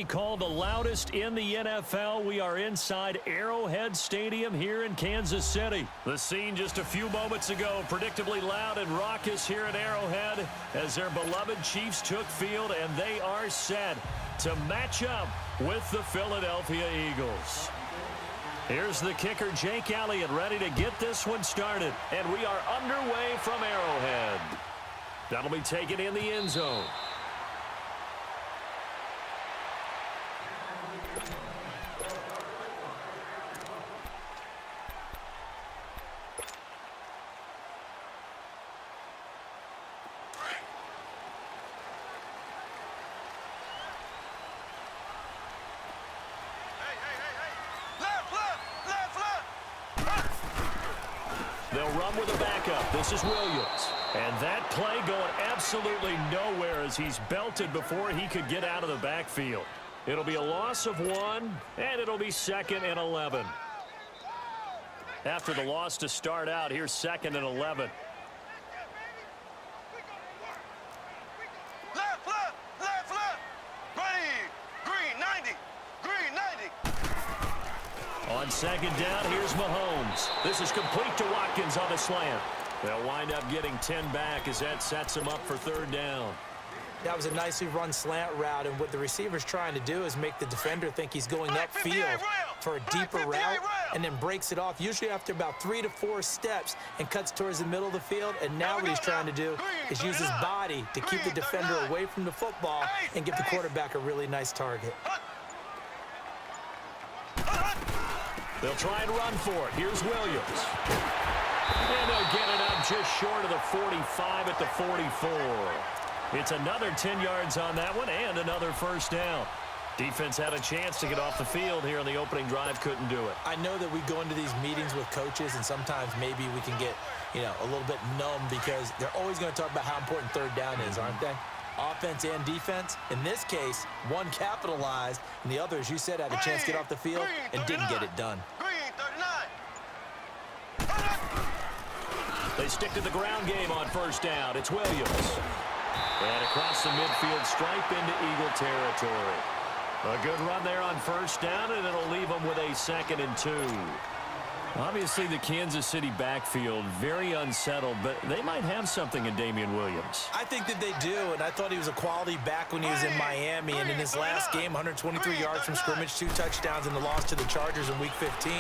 Called the loudest in the NFL. We are inside Arrowhead Stadium here in Kansas City. The scene just a few moments ago, predictably loud and raucous here at Arrowhead as their beloved Chiefs took field, and they are set to match up with the Philadelphia Eagles. Here's the kicker, Jake Elliott, ready to get this one started, and we are underway from Arrowhead. That'll be taken in the end zone. They'll run with a backup. This is Williams. And that play going absolutely nowhere as he's belted before he could get out of the backfield. It'll be a loss of 1, and it'll be 2nd and 11. After the loss to start out, here's 2nd and 11. On 2nd down, here's Mahomes. This is complete to Watkins on the slant. They'll wind up getting 10 back as that sets them up for 3rd down. That was a nicely run slant route, and what the receiver's trying to do is make the defender think he's going upfield for a deeper route and then breaks it off, usually after about 3 to 4 steps, and cuts towards the middle of the field. And now what he's trying to do is use his body to keep the defender away from the football and give the quarterback a really nice target. They'll try and run for it. Here's Williams. And they'll get it up just short of the 45 at the 44. It's another 10 yards on that one and another 1st down. Defense had a chance to get off the field here on the opening drive, couldn't do it. I know that we go into these meetings with coaches, and sometimes maybe we can get, a little bit numb because they're always going to talk about how important 3rd down is, aren't they? Offense and defense. In this case, one capitalized, and the other, as you said, had a chance to get off the field and didn't get it done. They stick to the ground game on 1st down. It's Williams. And across the midfield stripe into Eagle territory. A good run there on 1st down, and it'll leave them with a 2nd and 2. Obviously, the Kansas City backfield, very unsettled, but they might have something in Damian Williams. I think that they do, and I thought he was a quality back when he was in Miami, and in his last game, 123 yards from scrimmage, 2 touchdowns in the loss to the Chargers in Week 15.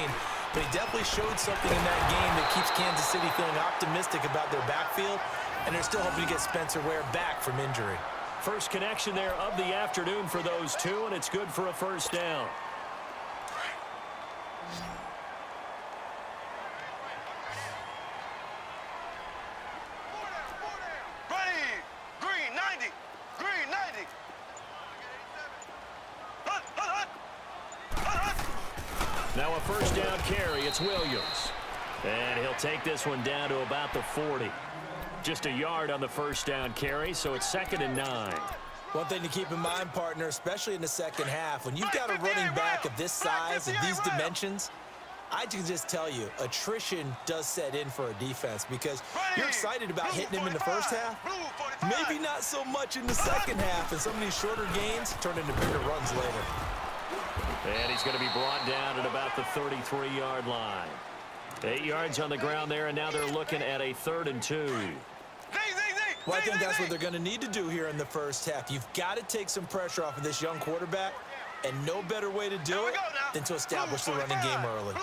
But he definitely showed something in that game that keeps Kansas City feeling optimistic about their backfield, and they're still hoping to get Spencer Ware back from injury. First connection there of the afternoon for those two, and it's good for a 1st down. Now a 1st down carry. It's Williams. And he'll take this one down to about the 40. Just a yard on the 1st down carry, so it's 2nd and 9. One thing to keep in mind, partner, especially in the second half, when you've got a running back of this size, of these dimensions, I can just tell you, attrition does set in for a defense because you're excited about hitting him in the first half, maybe not so much in the second half, and some of these shorter gains turn into bigger runs later. And he's going to be brought down at about the 33-yard line. 8 yards on the ground there, and now they're looking at a 3rd and 2. Well, I think that's what they're going to need to do here in the first half. You've got to take some pressure off of this young quarterback, and no better way to do it than to establish the running game early.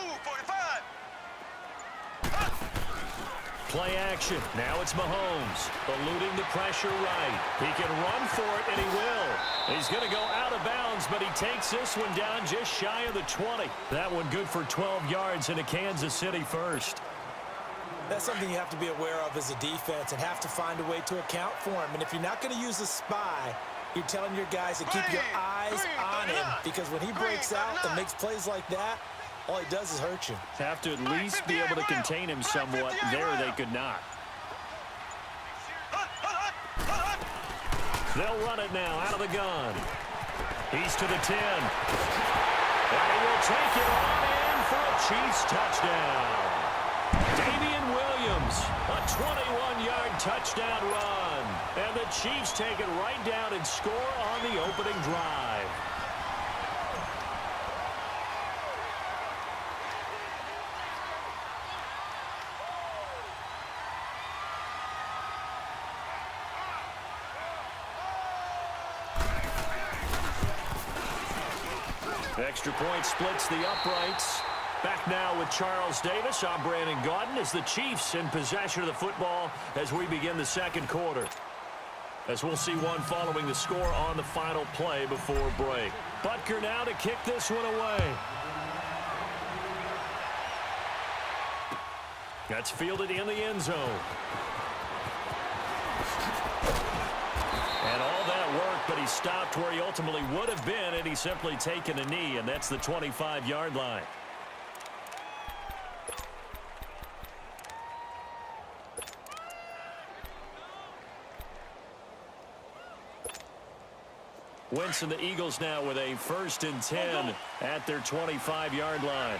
Play action. Now it's Mahomes, eluding the pressure right. He can run for it, and he will. He's going to go out of bounds, but he takes this one down just shy of the 20. That one good for 12 yards into Kansas City 1st. That's something you have to be aware of as a defense and have to find a way to account for him. And if you're not going to use a spy, you're telling your guys to keep your eyes on him, because when he breaks out and makes plays like that, all he does is hurt you. Have to at least be able to contain him somewhat. There they could not. They'll run it now out of the gun. He's to the 10. And he will take it on in for a Chiefs touchdown. Damian Williams, a 21-yard touchdown run. And the Chiefs take it right down and score on the opening drive. Extra point splits the uprights. Back now with Charles Davis. I'm Brandon Gaudin as the Chiefs in possession of the football as we begin the second quarter. As we'll see one following the score on the final play before break. Butker now to kick this one away. That's fielded in the end zone. And all that work, but he stopped where he ultimately would have been, and he's simply taken a knee, and that's the 25-yard line. Wentz and the Eagles now with a 1st and 10 at their 25-yard line.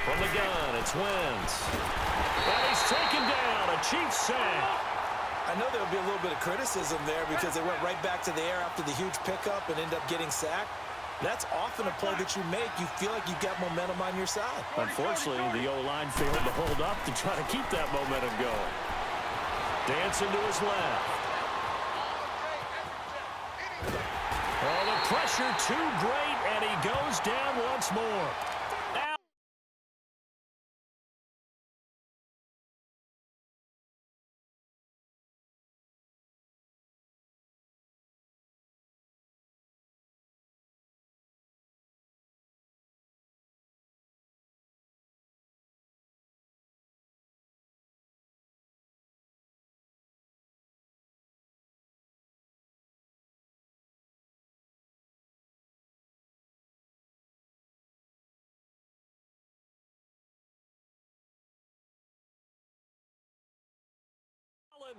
From the gun, it's Wentz. And he's taken down, a Chiefs sack. I know there'll be a little bit of criticism there because they went right back to the air after the huge pickup and end up getting sacked. That's often a play that you make. You feel like you've got momentum on your side. Unfortunately, the O-line failed to hold up to try to keep that momentum going. Dancing to his left. Oh, the pressure too great, and he goes down once more.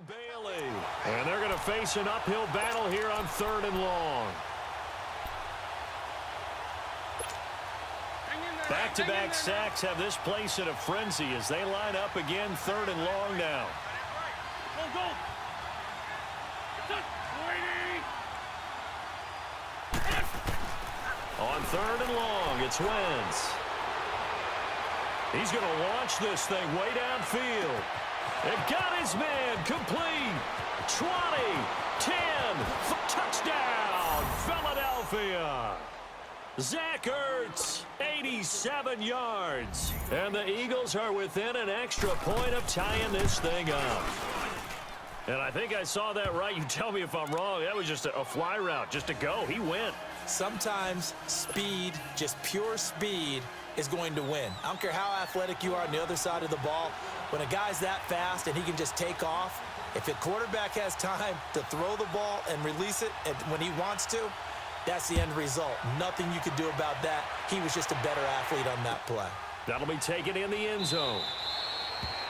Bailey. And they're going to face an uphill battle here on 3rd and long. Back-to-back sacks have this place in a frenzy as they line up again 3rd and long now. On 3rd and long, it's Wentz. He's going to launch this thing way downfield. It got his man complete. 20, 10, touchdown, Philadelphia. Zach Ertz, 87 yards. And the Eagles are within an extra point of tying this thing up. And I think I saw that right. You tell me if I'm wrong. That was just a fly route, just to go. He went. Sometimes speed, just pure speed, is going to win. I don't care how athletic you are on the other side of the ball. When a guy's that fast and he can just take off, if the quarterback has time to throw the ball and release it when he wants to, that's the end result. Nothing you could do about that. He was just a better athlete on that play. That'll be taken in the end zone.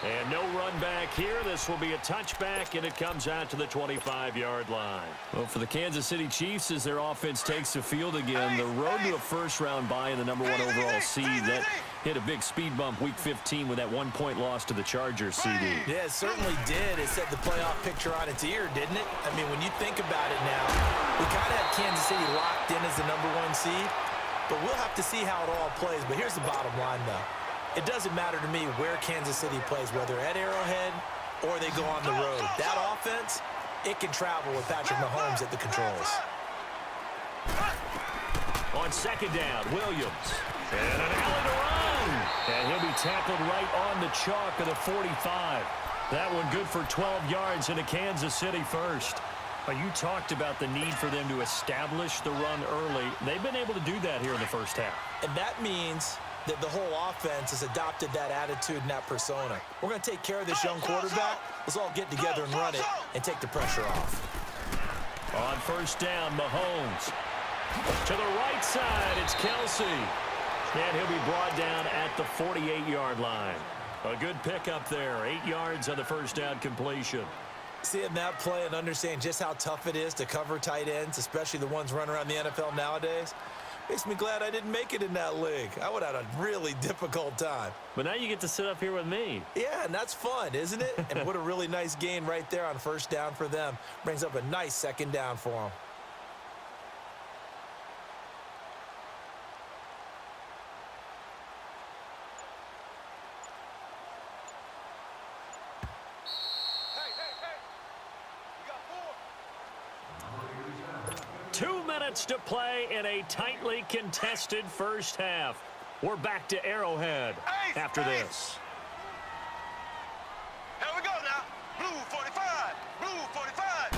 And no run back here. This will be a touchback, and it comes out to the 25-yard line. Well, for the Kansas City Chiefs, as their offense takes the field again, the road to a first-round bye in the #1 overall seed, that hit a big speed bump week 15 with that 1-point loss to the Chargers, CD. Yeah, it certainly did. It set the playoff picture on its ear, didn't it? I mean, when you think about it now, we kind of have Kansas City locked in as the #1 seed, but we'll have to see how it all plays. But here's the bottom line, though. It doesn't matter to me where Kansas City plays, whether at Arrowhead or they go on the road. That offense, it can travel with Patrick Mahomes at the controls. On 2nd down, Williams. And an alley to run. And he'll be tackled right on the chalk of the 45. That one good for 12 yards into Kansas City first. You talked about the need for them to establish the run early. They've been able to do that here in the first half. And that means that the whole offense has adopted that attitude and that persona. We're going to take care of this young quarterback. Let's all get together and run it and take the pressure off. On 1st down, Mahomes. To the right side, it's Kelsey. And he'll be brought down at the 48-yard line. A good pickup there. 8 yards on the 1st down completion. Seeing that play and understanding just how tough it is to cover tight ends, especially the ones running around the NFL nowadays, makes me glad I didn't make it in that league. I would have had a really difficult time. But now you get to sit up here with me. Yeah, and that's fun, isn't it? And what a really nice gain right there on 1st down for them. Brings up a nice 2nd down for them. 2 minutes to play in a tightly contested first half. We're back to Arrowhead after this. Here we go now. Blue 45. Blue 45.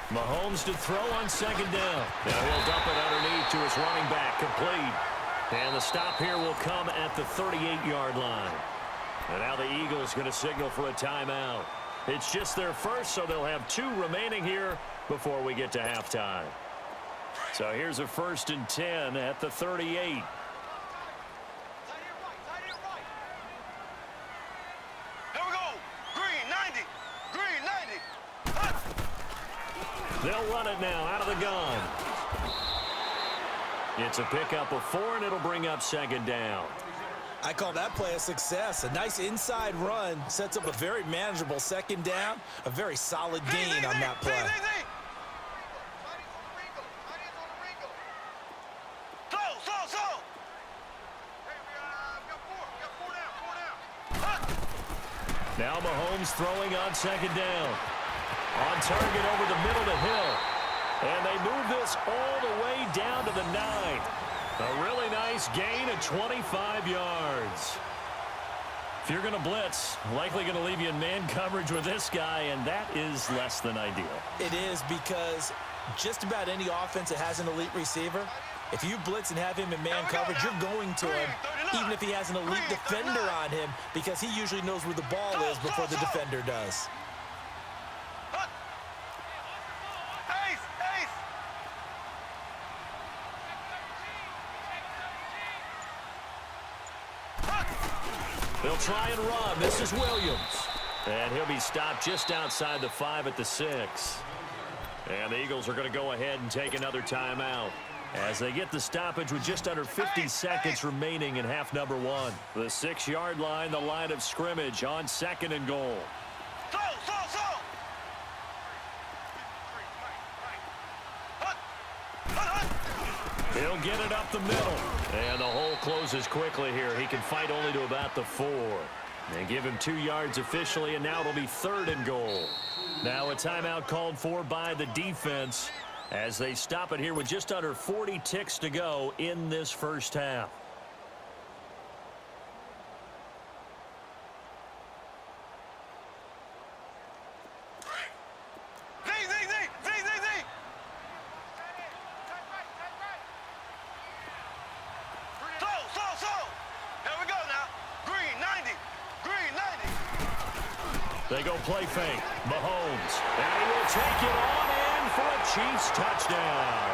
Mahomes to throw on second down. Now he'll dump it underneath to his running back, complete. And the stop here will come at the 38-yard line. And now the Eagles going to signal for a timeout. It's just their first, so they'll have 2 remaining here before we get to halftime. So here's a 1st and 10 at the 38. Here we go. Green 90. Green 90. Hut. They'll run it now out of the gun. It's a pickup of 4, and it'll bring up second down. I call that play a success. A nice inside run sets up a very manageable second down. A very solid gain on that play. Now Mahomes throwing on second down. On target over the middle to Hill. And they move this all the way down to the 9. A really nice gain of 25 yards. If you're going to blitz, likely going to leave you in man coverage with this guy, and that is less than ideal. It is, because just about any offense that has an elite receiver, if you blitz and have him in man coverage, you're going to him, even if he has an elite defender on him, because he usually knows where the ball is before the defender does. They'll try and run. This is Williams. And he'll be stopped just outside the 5 at the 6. And the Eagles are going to go ahead and take another timeout as they get the stoppage with just under 50 seconds remaining in half number 1. The 6-yard line, the line of scrimmage on 2nd and goal. He'll get it up the middle. And the hole closes quickly here. He can fight only to about the 4. They give him 2 yards officially, and now it'll be 3rd and goal. Now a timeout called for by the defense as they stop it here with just under 40 ticks to go in this first half. They go play fake. Mahomes. And he will take it on in for a Chiefs touchdown.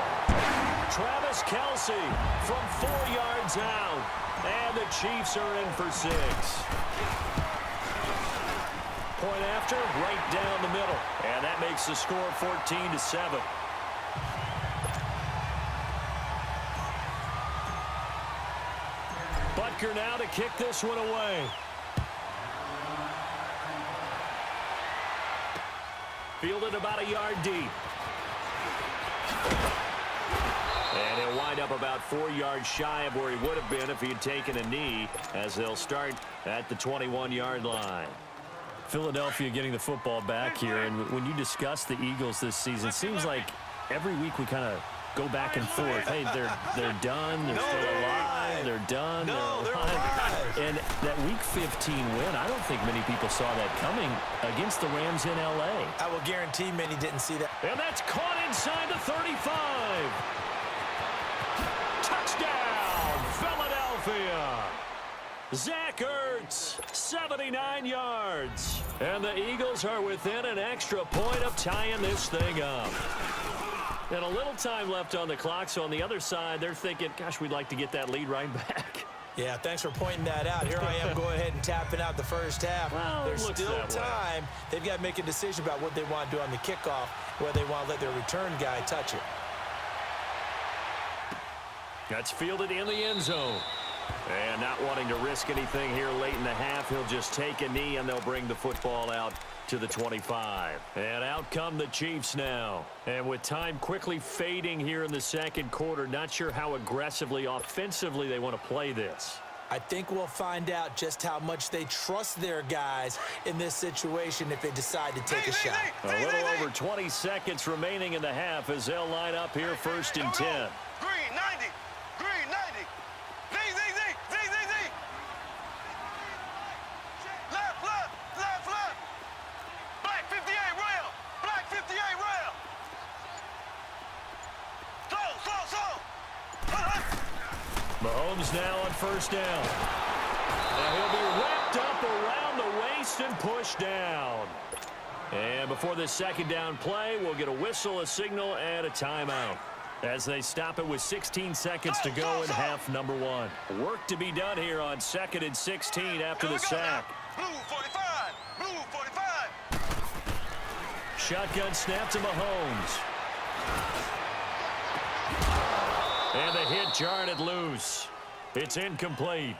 Travis Kelce from 4 yards out. And the Chiefs are in for 6. Point after, right down the middle. And that makes the score 14-7. Butker now to kick this one away. Fielded about a yard deep. And he'll wind up about 4 yards shy of where he would have been if he had taken a knee, as they'll start at the 21-yard line. Philadelphia getting the football back here, and when you discuss the Eagles this season, it seems like every week we kind of go back and forth. Hey, they're done, they're still alive, they're done, they're alive. And that Week 15 win, I don't think many people saw that coming against the Rams in L.A. I will guarantee many didn't see that. And that's caught inside the 35. Touchdown, Philadelphia. Zach Ertz, 79 yards. And the Eagles are within an extra point of tying this thing up. And a little time left on the clock, so on the other side, they're thinking, gosh, we'd like to get that lead right back. Yeah, thanks for pointing that out. Here I am going ahead and tapping out the first half. Well, there's still time. They've got to make a decision about what they want to do on the kickoff, whether they want to let their return guy touch it. That's fielded in the end zone. And not wanting to risk anything here late in the half, he'll just take a knee, and they'll bring the football out to the 25. And out come the Chiefs now. And with time quickly fading here in the second quarter, not sure how aggressively, offensively they want to play this. I think we'll find out just how much they trust their guys in this situation if they decide to take a shot. A little over 20 seconds remaining in the half as they'll line up here 1st and 10. Green 90. Green 90. Z. Left. Black 58 rail. Black 58 rail. Slow. Mahomes now on 1st down. And he'll be wrapped up around the waist and pushed down. And before this 2nd down play, we'll get a whistle, a signal, and a timeout as they stop it with 16 seconds to go in half number 1. Work to be done here on 2nd and 16 after the sack. Blue 45. Blue 45. Shotgun snap to Mahomes. And the hit jarred it loose. It's incomplete.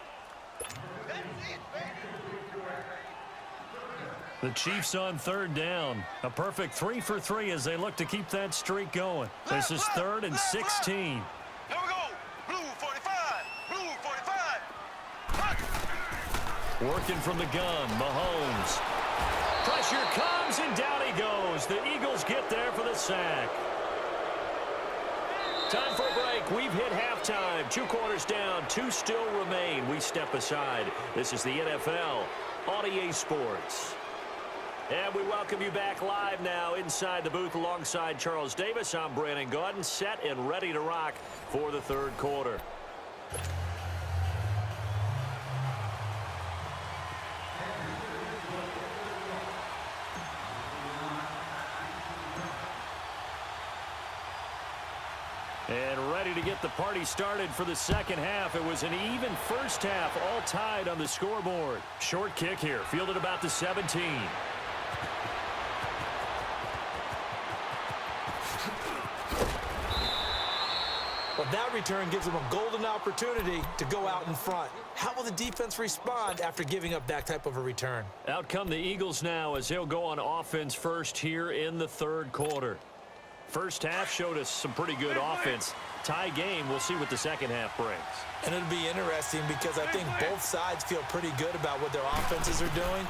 The Chiefs on 3rd down. A perfect 3 for 3 as they look to keep that streak going. This is 3rd and 16. Here we go. Blue 45. Blue 45. Working from the gun, Mahomes. Pressure comes and down he goes. The Eagles get there for the sack. Time for a break. We've hit halftime. 2 quarters down. 2 still remain. We step aside. This is the NFL on EA Sports. And we welcome you back live now inside the booth alongside Charles Davis. I'm Brandon Gaudin, set and ready to rock for the 3rd quarter. And ready to get the party started for the 2nd half. It was an even first half, all tied on the scoreboard. Short kick here, fielded about the 17. But that return gives them a golden opportunity to go out in front. How will the defense respond after giving up that type of a return? Out come the Eagles now as they'll go on offense first here in the 3rd quarter. First half showed us some pretty good offense. Tie game, we'll see what the 2nd half brings. And it'll be interesting because I think both sides feel pretty good about what their offenses are doing.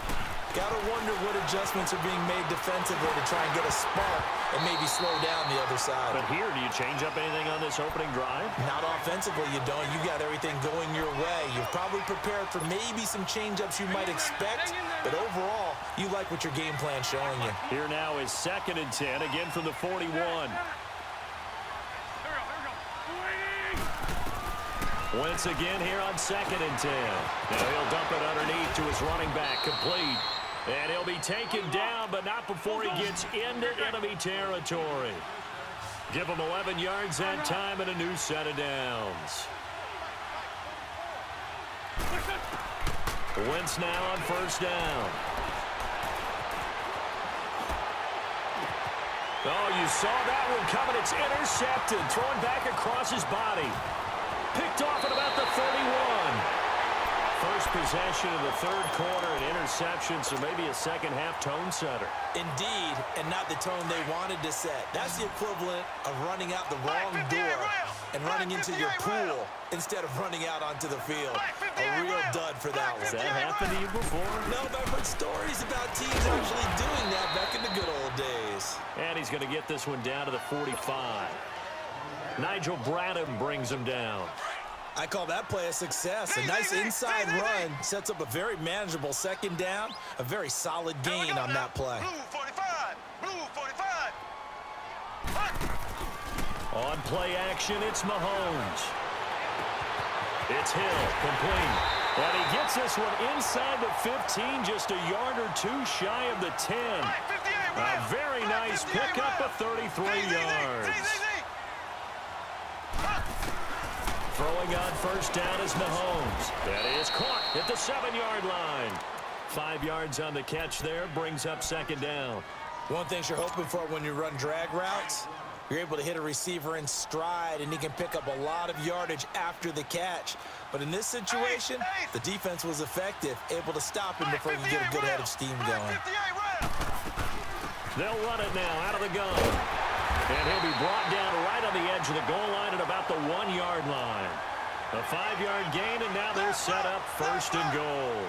Gotta wonder what adjustments are being made defensively to try and get a spark and maybe slow down the other side. But here, do you change up anything on this opening drive? Not offensively, you don't. You got everything going your way. You've probably prepared for maybe some change-ups you might expect, but overall, you like what your game plan's showing you. Here now is 2nd and 10, again from the 41. Once again here on 2nd and 10. Now he'll dump it underneath to his running back, complete. And he'll be taken down, but not before he gets into enemy territory. Give him 11 yards that time and a new set of downs. Wentz now on 1st down. Oh, you saw that one coming. It's intercepted. Thrown back across his body. Picked off at about the 31. First possession of the 3rd quarter, an interception, so maybe a 2nd half tone setter. Indeed, and not the tone they wanted to set. That's the equivalent of running out the wrong door and running into your pool instead of running out onto the field. A real dud for that one. Has that happened to you before? No, but I've heard stories about teams actually doing that back in the good old days. And he's going to get this one down to the 45. Nigel Bradham brings him down. I call that play a success. A nice inside run sets up a very manageable 2nd down. A very solid gain on that play. Blue 45. Blue 45. On play action, it's Mahomes. It's Hill, complete. And he gets this one inside the 15, just a yard or 2 shy of the 10. A very nice pickup of 33 yards. Throwing on 1st down is Mahomes. That is caught at the 7-yard line. 5 yards on the catch there, brings up 2nd down. One thing you're hoping for when you run drag routes, you're able to hit a receiver in stride, and he can pick up a lot of yardage after the catch. But in this situation, the defense was effective, able to stop him before he could get a good head of steam going. They'll run it now out of the gun. And he'll be brought down right on the edge of the goal line at about the 1-yard line. A 5-yard gain, and now they're set up 1st and goal.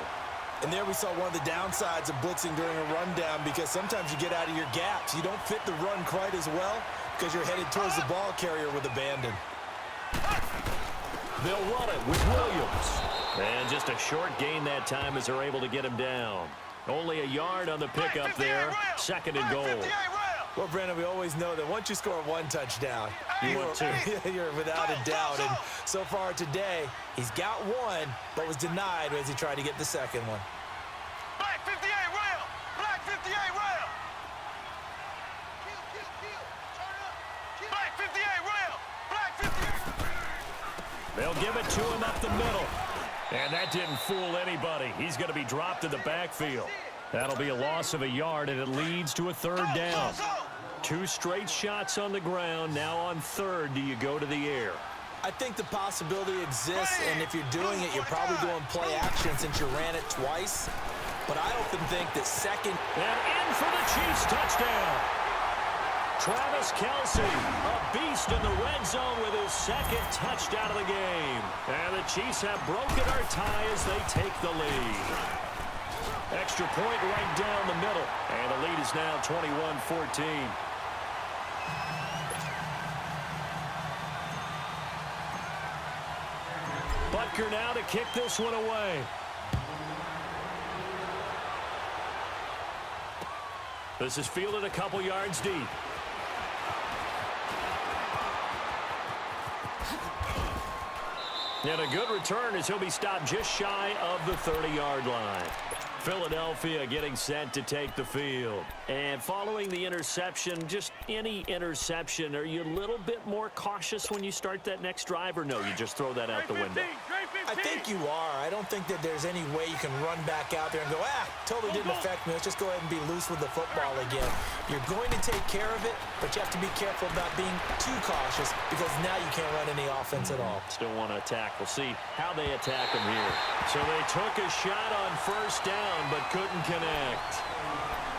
And there we saw one of the downsides of blitzing during a rundown, because sometimes you get out of your gaps. You don't fit the run quite as well because you're headed towards the ball carrier with abandon. They'll run it with Williams. And just a short gain that time as they're able to get him down. Only a yard on the pickup there. 2nd and goal. Well, Brandon, we always know that once you score one touchdown, you're without a doubt. And so far today, he's got one, but was denied as he tried to get the second one. Black 58 rail. Black 58 rail. Turn up. Black 58 rail. Black 58. They'll give it to him up the middle. And that didn't fool anybody. He's going to be dropped in the backfield. That'll be a loss of a yard, and it leads to a 3rd down. 2 straight shots on the ground. Now on 3rd, do you go to the air? I think the possibility exists, and if you're doing it, you're probably doing play action since you ran it twice. But I often think that 2nd... And in for the Chiefs touchdown. Travis Kelce, a beast in the red zone with his 2nd touchdown of the game. And the Chiefs have broken our tie as they take the lead. Extra point right down the middle. And the lead is now 21-14. Butker now to kick this one away. This is fielded a couple yards deep. And a good return as he'll be stopped just shy of the 30-yard line. Philadelphia getting set to take the field. And following the interception, just any interception, are you a little bit more cautious when you start that next drive, or no, you just throw that out the window? I think you are. I don't think that there's any way you can run back out there and go, totally didn't affect me. Let's just go ahead and be loose with the football again. You're going to take care of it, but you have to be careful about being too cautious because now you can't run any offense at all. Still want to attack. We'll see how they attack them here. So they took a shot on 1st down, but couldn't connect.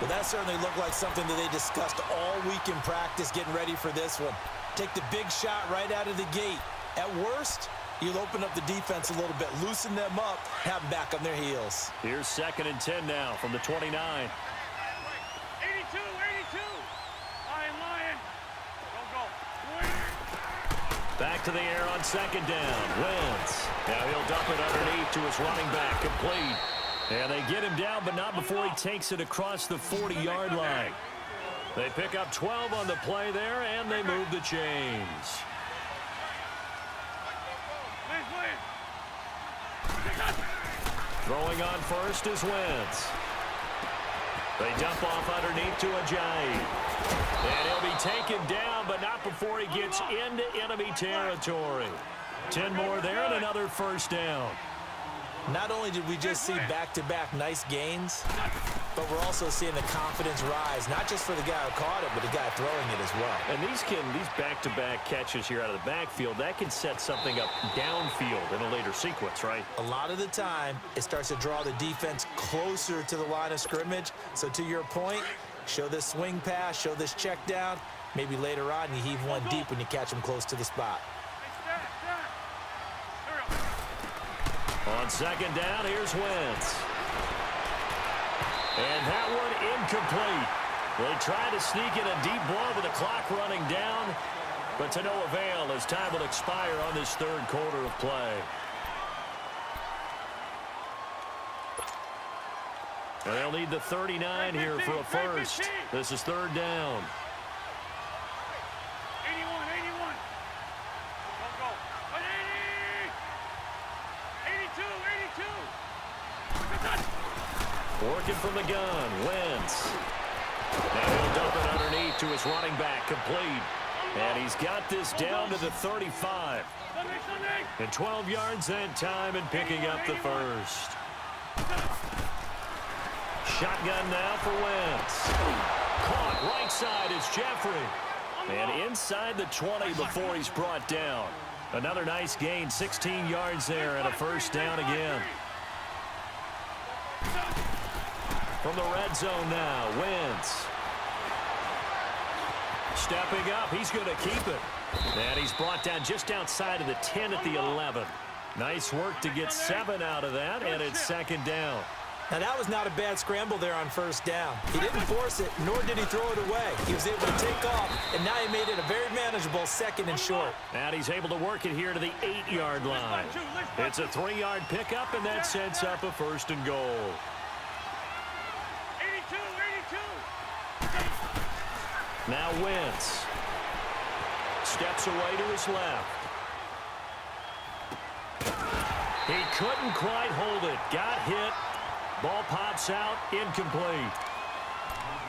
Well, that certainly looked like something that they discussed all week in practice getting ready for this one. Take the big shot right out of the gate. At worst, you'll open up the defense a little bit, loosen them up, have them back on their heels. Here's 2nd and 10 now from the 29. 82, 82. Lion. Don't go. Back to the air on 2nd down. Wentz. Now he'll dump it underneath to his running back. Complete. And they get him down, but not before he takes it across the 40-yard line. They pick up 12 on the play there, and they move the chains. Throwing on 1st is Wentz. They dump off underneath to Ajayi. And he'll be taken down, but not before he gets into enemy territory. 10 more there and another 1st down. Not only did we just see back-to-back nice gains, but we're also seeing the confidence rise, not just for the guy who caught it, but the guy throwing it as well. And these back-to-back catches here out of the backfield, that can set something up downfield in a later sequence, right? A lot of the time, it starts to draw the defense closer to the line of scrimmage. So to your point, show this swing pass, show this check down. Maybe later on, you heave one deep when you catch them close to the spot. On 2nd down, here's Wentz. And that one incomplete. They try to sneak in a deep ball with the clock running down, but to no avail as time will expire on this 3rd quarter of play. And they'll need the 39 here for a 1st. This is 3rd down. 81. Don't go. 82. Working from the gun, Wentz. And he'll dump it underneath to his running back, complete. And he's got this down to the 35. And 12 yards that time and picking up the 1st. Shotgun now for Wentz. Caught right side is Jeffrey. And inside the 20 before he's brought down. Another nice gain, 16 yards there and a 1st down again. From the red zone now, Wentz. Stepping up, he's going to keep it. And he's brought down just outside of the 10 at the 11. Nice work to get 7 out of that, and it's second down. Now, that was not a bad scramble there on first down. He didn't force it, nor did he throw it away. He was able to take off, and now he made it a very manageable 2nd and short. And he's able to work it here to the 8-yard line. It's a 3-yard pickup, and that sets up a 1st and goal. 82. Now Wentz steps away to his left. He couldn't quite hold it. Got hit. Ball pops out, incomplete.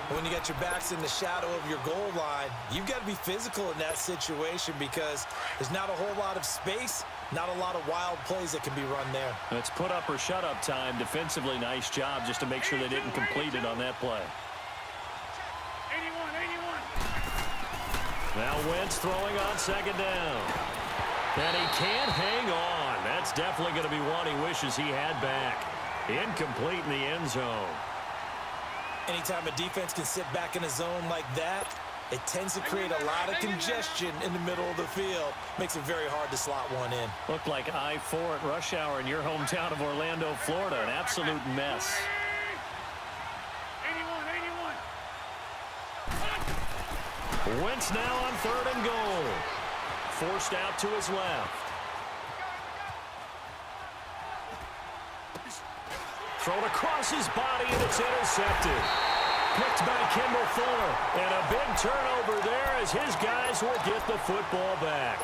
When you got your backs in the shadow of your goal line, you've got to be physical in that situation because there's not a whole lot of space, not a lot of wild plays that can be run there. It's put up or shut up time. Defensively, nice job just to make sure they didn't complete it on that play. 81. Now Wentz throwing on 2nd down. And he can't hang on. That's definitely going to be one he wishes he had back. Incomplete in the end zone. Anytime a defense can sit back in a zone like that, it tends to create a lot of congestion in the middle of the field. Makes it very hard to slot one in. Looked like I-4 at rush hour in your hometown of Orlando, Florida. An absolute mess. 81. Wentz now on 3rd and goal. Forced out to his left. Thrown across his body, and it's intercepted. Picked by Kimball Fuller. And a big turnover there as his guys will get the football back.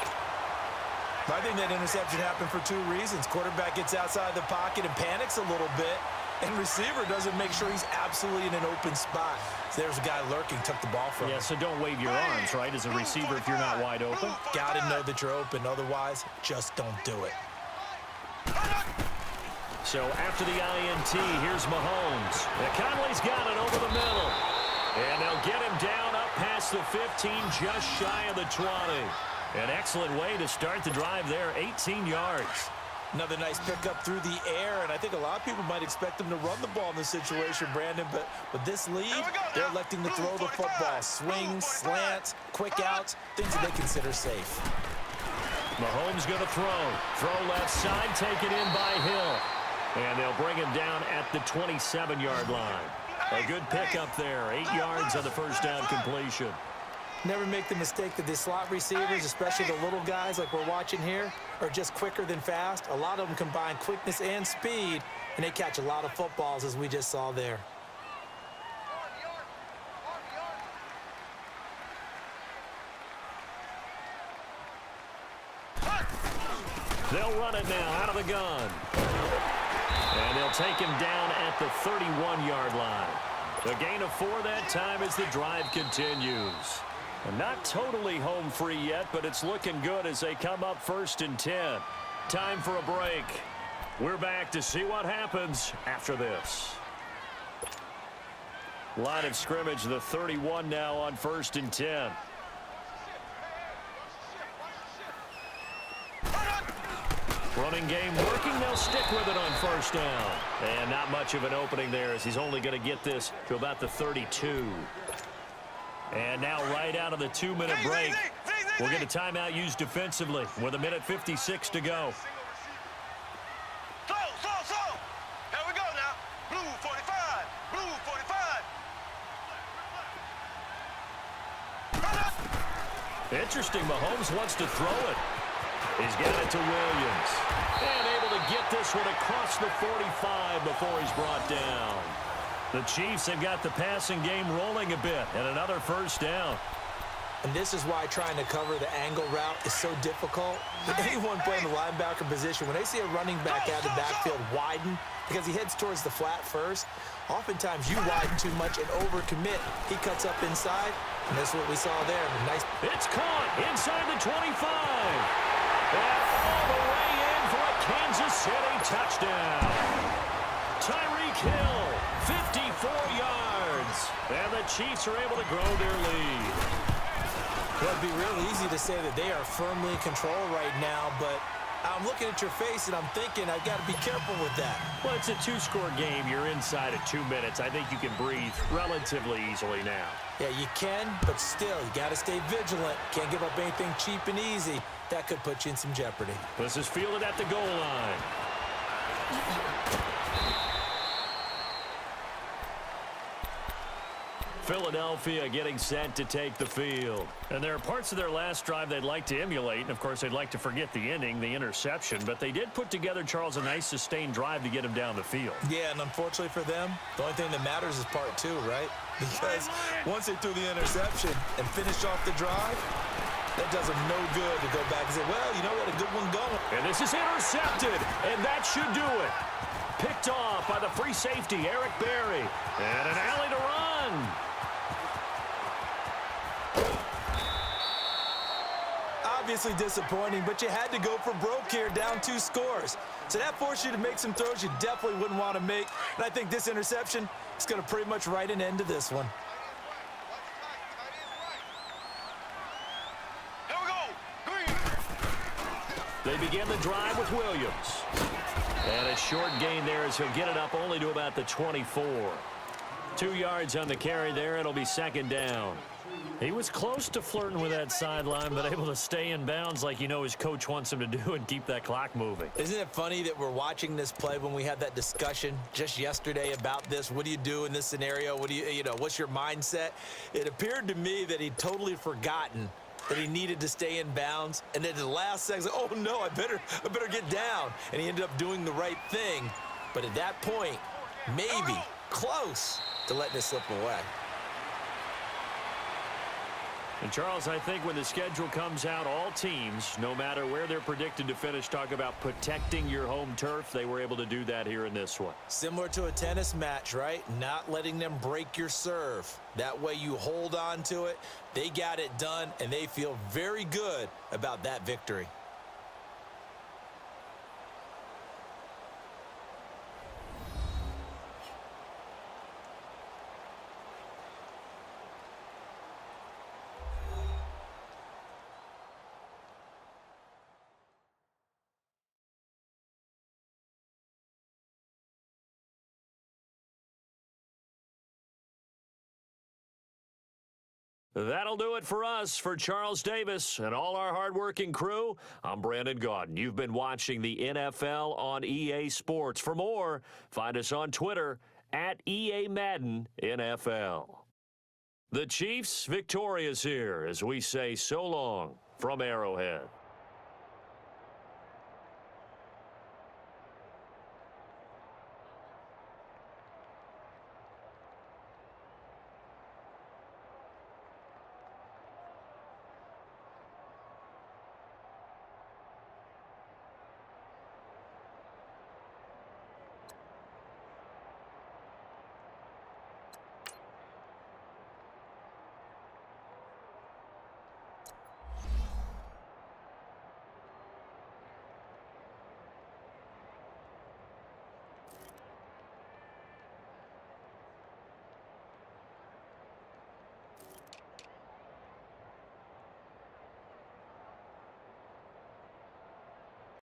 I think that interception happened for 2 reasons. Quarterback gets outside the pocket and panics a little bit, and receiver doesn't make sure he's absolutely in an open spot. So there's a guy lurking, took the ball from him. Yeah, so don't wave your arms, right, as a receiver if you're not wide open. Got to know that you're open. Otherwise, just don't do it. So after the INT, here's Mahomes. Conley's got it over the middle. And they'll get him down up past the 15, just shy of the 20. An excellent way to start the drive there, 18 yards. Another nice pickup through the air, and I think a lot of people might expect him to run the ball in this situation, Brandon, but with this lead, they're electing to throw the football. Swings, slants, quick outs, things that they consider safe. Mahomes going to throw. Throw left side, taken in by Hill. And they'll bring him down at the 27-yard line. A good pickup there, 8 yards on the first down completion. Never make the mistake that the slot receivers, especially the little guys like we're watching here, are just quicker than fast. A lot of them combine quickness and speed, and they catch a lot of footballs, as we just saw there. They'll run it now out of the gun. And they'll take him down at the 31-yard line. A gain of 4 that time as the drive continues. And not totally home free yet, but it's looking good as they come up 1st and 10. Time for a break. We're back to see what happens after this. Line of scrimmage, the 31 now on 1st and 10. Running game working. They'll stick with it on 1st down. And not much of an opening there as he's only going to get this to about the 32. And now right out of the 2-minute break, we'll get a timeout used defensively with 1:56 to go. Slow. Here we go now. Blue 45. Blue 45. Interesting. Mahomes wants to throw it. He's got it to Williams. And able to get this one across the 45 before he's brought down. The Chiefs have got the passing game rolling a bit, and another 1st down. And this is why trying to cover the angle route is so difficult. Anyone playing the linebacker position, when they see a running back out of the backfield widen, because he heads towards the flat first, oftentimes you widen too much and overcommit. He cuts up inside, and that's what we saw there. Nice. It's caught inside the 25. And all the way in for a Kansas City touchdown. Tyreek Hill, 54 yards. And the Chiefs are able to grow their lead. Well, it'd be real easy to say that they are firmly in control right now, but I'm looking at your face, and I'm thinking I've got to be careful with that. Well, it's a two-score game. You're inside of 2 minutes. I think you can breathe relatively easily now. Yeah, you can, but still, you got to stay vigilant. Can't give up anything cheap and easy. That could put you in some jeopardy. This is fielded at the goal line. Philadelphia getting set to take the field. And there are parts of their last drive they'd like to emulate. And, of course, they'd like to forget the ending, the interception. But they did put together, Charles, a nice sustained drive to get him down the field. Yeah, and unfortunately for them, the only thing that matters is part two, right? Because once they threw the interception and finished off the drive, that does them no good to go back and say, well, you know, we had a good one going. And this is intercepted, and that should do it. Picked off by the free safety, Eric Berry. And an alley to run. Obviously disappointing, but you had to go for broke here, down 2 scores. So that forced you to make some throws you definitely wouldn't want to make. And I think this interception is going to pretty much write an end to this one. Here we go. Green. They begin the drive with Williams. And a short gain there as he'll get it up only to about the 24. 2 yards on the carry there. It'll be second down. He was close to flirting with that sideline, but able to stay in bounds like you know his coach wants him to do and keep that clock moving. Isn't it funny that we're watching this play when we had that discussion just yesterday about this? What do you do in this scenario? What do you know, what's your mindset? It appeared to me that he'd totally forgotten that he needed to stay in bounds, and then at the last second, oh no, I better get down. And he ended up doing the right thing. But at that point, maybe close to letting it slip away. And, Charles, I think when the schedule comes out, all teams, no matter where they're predicted to finish, talk about protecting your home turf. They were able to do that here in this one. Similar to a tennis match, right? Not letting them break your serve. That way you hold on to it. They got it done, and they feel very good about that victory. That'll do it for us. For Charles Davis and all our hardworking crew, I'm Brandon Gaudin. You've been watching the NFL on EA Sports. For more, find us on Twitter at EA Madden NFL. The Chiefs victorious here as we say so long from Arrowhead.